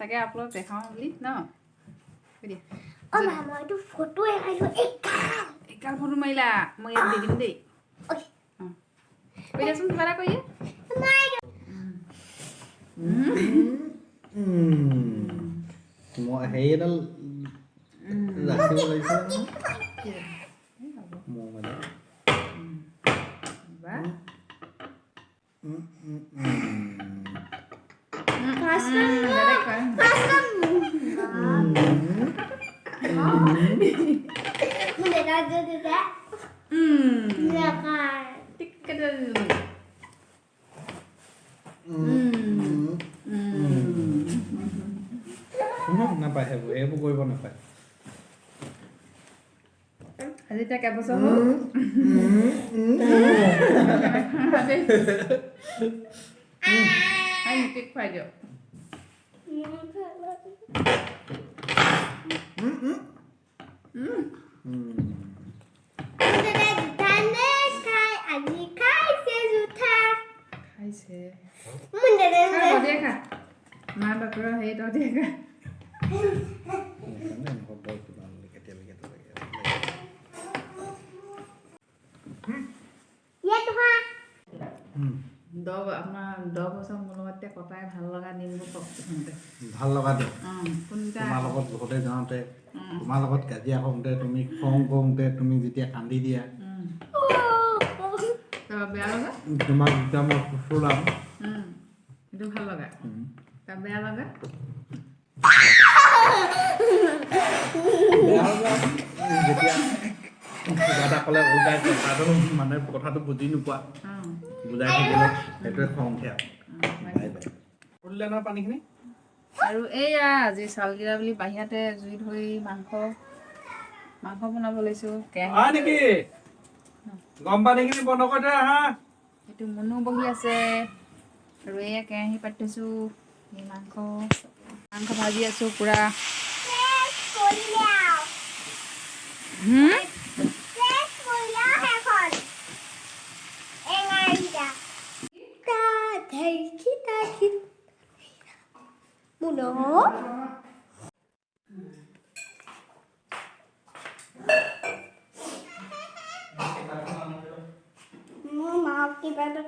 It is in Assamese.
তাকে আপোনাক দেখাওঁ বুলি ন দিয়া মইতো ফটো একাইছো একাল ফটো মাৰিলা মই ইয়াত দি দিম দেই কৈ দিয়াচোন কিবা এটা কৈ দিয়া মই হেৰি এডাল ৰাখিব লাগিছে ম'ম নাপায় সেইবোৰ কৰিব নাপায় আজি এতিয়া কেইবছৰ হ'ল কেক খুৱাই দিয়ক খাইছে তহঁতিয়ে খা মা বাপেৰৰ হেৰি তহঁতিয়ে খা আপোনাৰ 10 বছৰ মোৰ লগতে কটাই ভাল লগা দিনবোৰ কওকচোন ভাল লগা দিন কোনটা তোমাৰ লগত ঘৰতে যাওঁতে তোমাৰ লগত কাজিয়া কৰোঁতে তুমি খং কৰোঁতে তুমি যেতিয়া কান্দি দিয়া বেয়া লগা তোমাক যেতিয়া মই ফুচলাম সেইটো ভাল লগা তাৰ বেয়া লগা যেতিয়া কিবা এটা ক'লে ওলটাই কথাটো মানে কথাটো বুজি নোপোৱা বুজাই থাকিলে সেইটোৱে খং উঠে উঠিলে নহয় পানীখিনি আৰু এইয়া আজি চাউলকেইটা বুলি বাহিৰতে জুই ধৰি মাংস বনাব লৈছোঁ নেকি গৰম পানীখিনি বন্ধ কৰি থৈ আহা সেইটো মুনু বহি আছে আৰু এয়া কেৰাহী পাতি থৈছোঁ এই মাংস ভাজি আছোঁ পূৰা কিবা এটা